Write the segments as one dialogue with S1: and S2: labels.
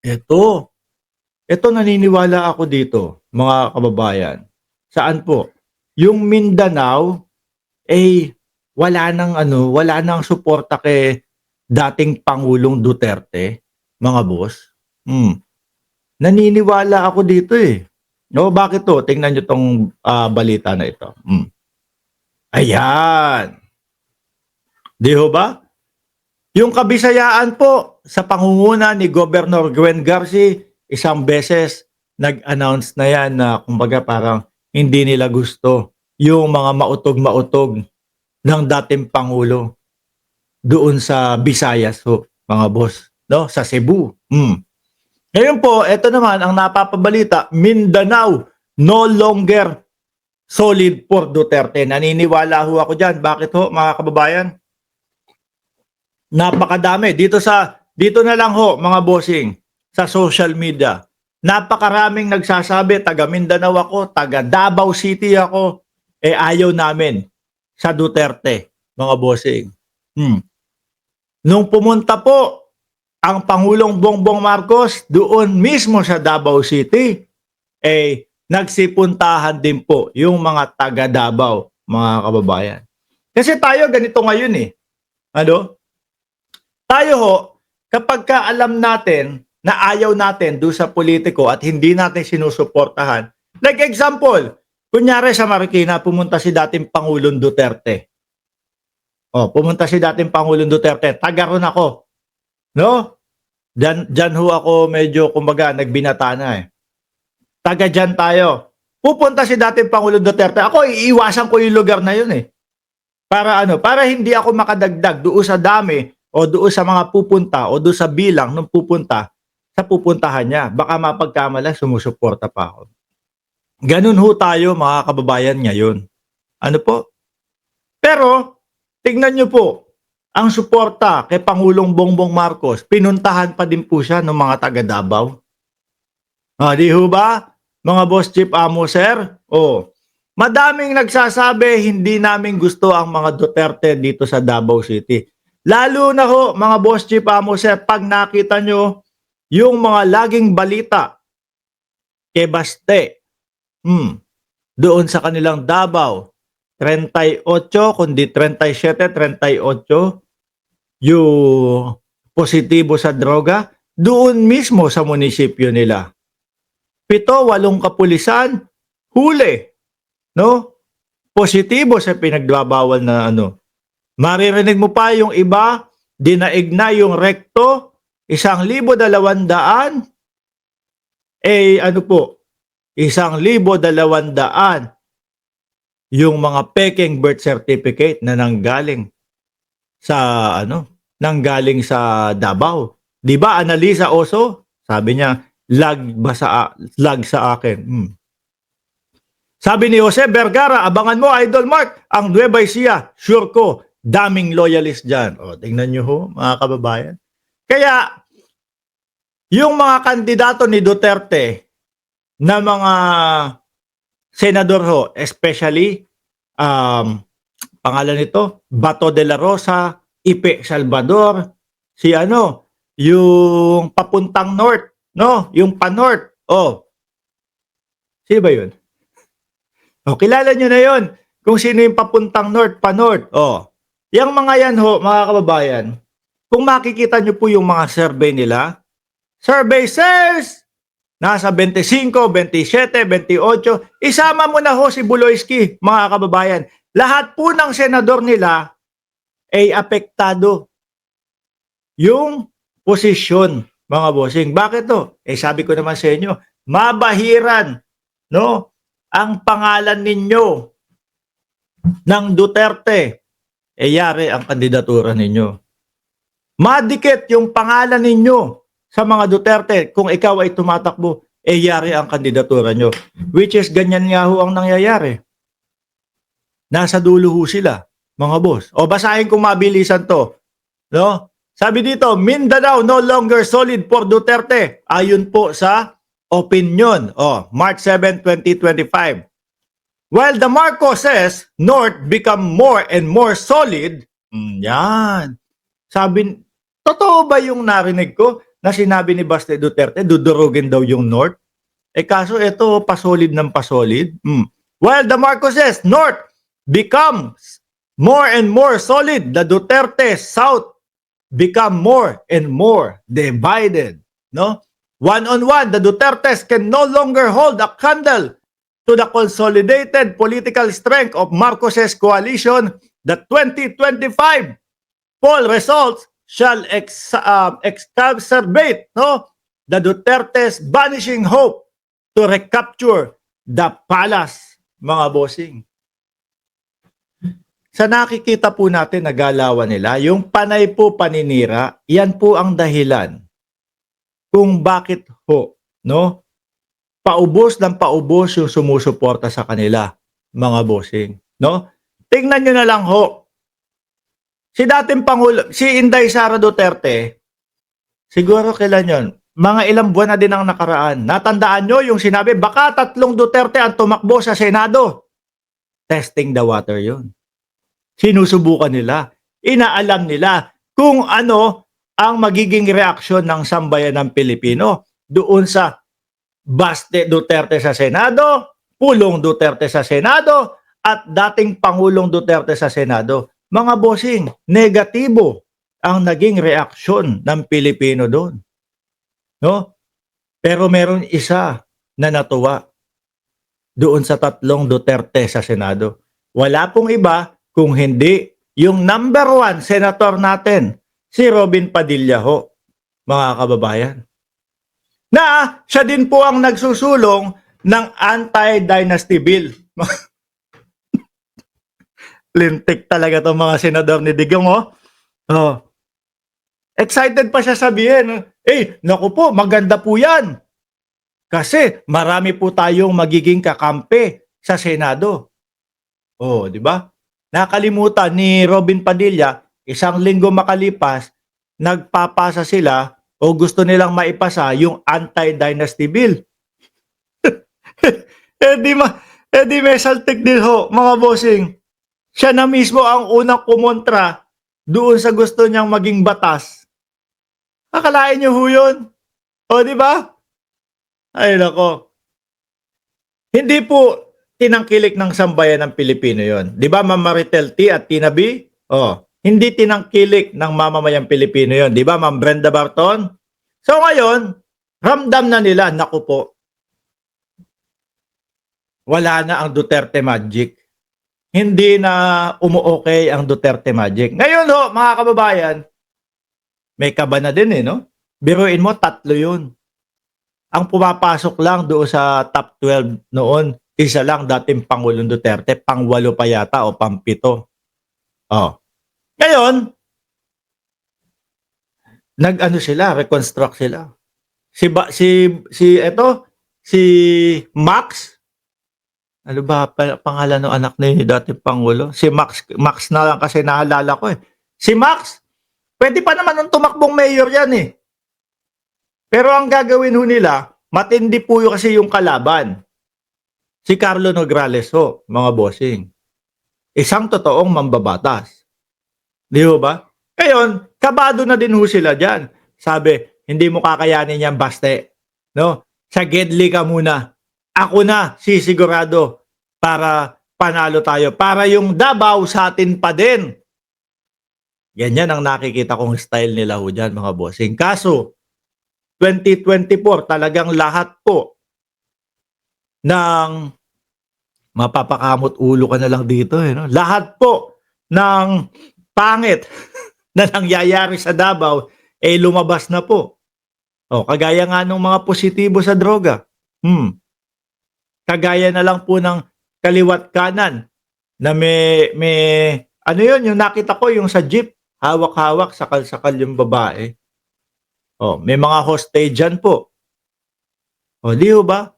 S1: Eto, eto naniniwala ako dito, mga kababayan. Saan po? Yung Mindanao, eh, wala nang suporta kay dating Pangulong Duterte, mga boss. Naniniwala ako dito eh. No, bakit to? Tingnan nyo tong balita na ito. Ayan. Di ho ba? Yung Kabisayaan po sa pangunguna ni Governor Gwen Garci, isang beses nag-announce na yan na kumbaga parang hindi nila gusto yung mga mautog-mautog ng dating Pangulo doon sa Visayas ho, mga boss, no? Sa Cebu. Ngayon po, ito naman ang napapabalita, Mindanao no longer solid for Duterte. Naniniwala ho ako dyan. Bakit ho, mga kababayan? Napakadami. Dito na lang ho, mga bossing, sa social media. Napakaraming nagsasabi, taga Mindanao ako, taga Davao City ako, ayaw namin sa Duterte, mga bossing. Nung pumunta po ang Pangulong Bongbong Marcos doon mismo sa Davao City, nagsipuntahan din po yung mga taga Davao, mga kababayan. Kasi tayo ganito ngayon eh. Ano? Tayo ho, kapag ka alam natin na ayaw natin doon sa politiko at hindi natin sinusuportahan, like example, kunyari sa Marikina, pumunta si dating Pangulong Duterte. Pumunta si dating Pangulong Duterte, taga ron ako. No? Diyan ho ako medyo, kumbaga, nagbinata na eh. Taga dyan tayo. Pupunta si dating Pangulong Duterte, ako iiwasan ko yung lugar na yun eh. Para hindi ako makadagdag doon sa dami o doon sa mga pupunta o doon sa bilang ng pupunta sa pupuntahan niya. Baka mapagkamala, sumusuporta pa ako. Ganun ho tayo, mga kababayan, ngayon. Ano po? Pero, tignan nyo po, ang suporta kay Pangulong Bongbong Marcos, pinuntahan pa din po siya ng mga taga Davao. Di ho ba? Mga boss chief amo, sir? Madaming nagsasabi, hindi namin gusto ang mga Duterte dito sa Davao City. Lalo na ho, mga boss chief amo, sir, pag nakita nyo yung mga laging balita kay Baste, doon sa kanilang Davao, 38, kundi 37, 38, yung positibo sa droga, doon mismo sa munisipyo nila. 7, 8 kapulisan, huli. No? Positibo sa pinagbabawal na ano. Maririnig mo pa yung iba, dinaig na yung rekto, 1,200, ano po, 1,200 yung mga peking birth certificate na nanggaling sa Davao. 'Di ba, Annalisa Oso? Sabi niya, lag sa akin. Sabi ni Jose Vergara, abangan mo, Idol Mark, ang Nueva Ecija. Sure ko, daming loyalist dyan. Tingnan nyo ho, mga kababayan. Kaya, yung mga kandidato ni Duterte na mga senador ho, especially, pangalan nito, Bato de la Rosa, Ipe Salvador, yung papuntang North, no? Yung pa-North. Sino ba yun? Kilala nyo na yon kung sino yung papuntang North, pa-North. Yung mga yan ho, mga kababayan, kung makikita nyo po yung mga survey nila, survey says, nasa 25, 27, 28, isama mo na ho si Buloyski, mga kababayan. Lahat po ng senador nila ay apektado yung posisyon, mga bossing. Bakit to? Sabi ko naman sa inyo, mabahiran, no? Ang pangalan ninyo ng Duterte, yari ang kandidatura ninyo. Madikit yung pangalan ninyo sa mga Duterte kung ikaw ay tumatakbo, yari ang kandidatura nyo. Which is ganyan nga ho ang nangyayari. Nasa dulo ho sila, mga boss. Basahin kong mabilisan to. No? Sabi dito, Mindanao no longer solid for Duterte. Ayon po sa Opinion, March 7, 2025. While the Marcoses North become more and more solid, yan. Sabi, totoo ba yung narinig ko? na sinabi ni Baste Duterte, dudurugin daw yung North. Kaso ito, pasolid ng pasolid. While the Marcoses North becomes more and more solid, the Duterte South become more and more divided. No? One-on-one, the Dutertes can no longer hold a candle to the consolidated political strength of Marcoses coalition. The 2025 poll results shall exacerbate the Duterte's vanishing hope to recapture the palace, mga bossing. Sa nakikita po natin na galawan nila, yung panay po paninira, yan po ang dahilan kung bakit paubos ng paubos yung sumusuporta sa kanila, mga bossing. Tingnan nyo na lang si dating Pangulo, si Inday Sara Duterte, siguro kailan yon? Mga ilang buwan na din ang nakaraan. Natandaan nyo yung sinabi, baka 3 Duterte ang tumakbo sa Senado. Testing the water yon. Sinusubukan nila. Inaalam nila kung ano ang magiging reaksyon ng sambayan ng Pilipino doon sa Baste Duterte sa Senado, Pulong Duterte sa Senado, at dating Pangulong Duterte sa Senado. Mga bossing, negatibo ang naging reaksyon ng Pilipino doon. Pero meron isa na natuwa doon sa 3 Duterte sa Senado. Wala pong iba kung hindi yung number 1 senator natin, si Robin Padilla mga kababayan. Na siya din po ang nagsusulong ng anti-dynasty bill. Lintik talaga itong mga senador ni Digong. Excited pa siya sabihin, naku po, maganda po yan. Kasi marami po tayong magiging kakampi sa Senado. Di ba? Nakalimutan ni Robin Padilla, 1 linggo makalipas, nagpapasa sila o gusto nilang maipasa yung anti-dynasty bill. Di may saltik din mga bossing. Siya na mismo ang unang kumontra doon sa gusto niyang maging batas. Akalain niyo yun? Di ba? Ay nako. Hindi po tinangkilik ng sambayan ng Pilipino yon. Di ba, Ma'am Maritel T at Tina B? Hindi tinangkilik ng mamamayang Pilipino yon. Di ba, Ma'am Brenda Barton? So ngayon, ramdam na nila, naku po, wala na ang Duterte magic. Hindi na umuokay ang Duterte magic. Ngayon mga kababayan, may kaba na din Biruin mo, 3 yun. Ang pumapasok lang doon sa top 12 noon, isa lang dating Pangulong Duterte, pang-8 pa yata o pang-7. Ngayon, reconstruct sila. Si Max, ano ba pangalan ng anak ni dating Pangulo? Si Max na lang kasi naalala ko Si Max, pwede pa naman nung tumakbong mayor yan Pero ang gagawin nila, matindi po kasi yung kalaban. Si Carlo Nograles mga bossing. Isang totoong mambabatas. Di ba? Ngayon, kabado na din sila dyan. Sabi, hindi mo kakayanin yan, Baste. Sa Gedli ka muna. Ako na, sisigurado para panalo tayo. Para yung Davao sa atin pa din. Ganyan ang nakikita kong style nila dyan, mga bossing. Kaso, 2024, talagang lahat po ng mapapakamot ulo ka na lang dito. Lahat po ng pangit na nangyayari sa Davao lumabas na po. Kagaya nga ng mga positibo sa droga. Kagaya na lang po ng kaliwat kanan na may yung nakita ko yung sa jeep, hawak-hawak, sakal-sakal yung babae. May mga hostage dyan po. Di ba?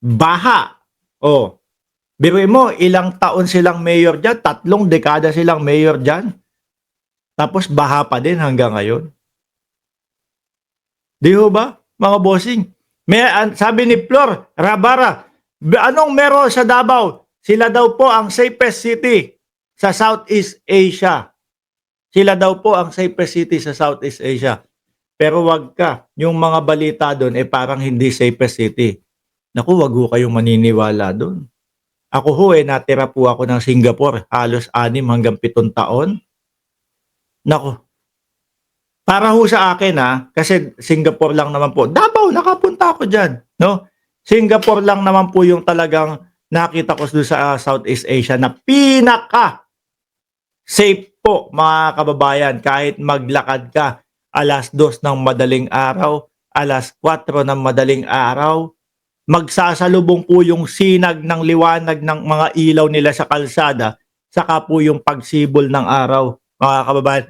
S1: Baha. Biruin mo, ilang taon silang mayor dyan, 3 dekada silang mayor dyan. Tapos baha pa din hanggang ngayon. Di ba, mga bossing? Sabi ni Flor Rabara, anong meron sa Davao? Sila daw po ang safest city sa Southeast Asia. Sila daw po ang safest city sa Southeast Asia. Pero wag ka, yung mga balita do'n, eh, parang hindi safest city. Naku, wag ho kayong maniniwala do'n. Ako ho, eh, natira po ako ng Singapore halos 6 hanggang 7 taon. Naku, para ho sa akin, kasi Singapore lang naman po, Davao nakapunta ako diyan, 'no. Singapore lang naman po yung talagang nakita ko do'n sa, Southeast Asia na pinaka-safe po mga kababayan kahit maglakad ka 2:00 ng madaling araw, 4:00 ng madaling araw, magsasalubong po yung sinag ng liwanag ng mga ilaw nila sa kalsada, saka po yung pagsibol ng araw, mga kababayan.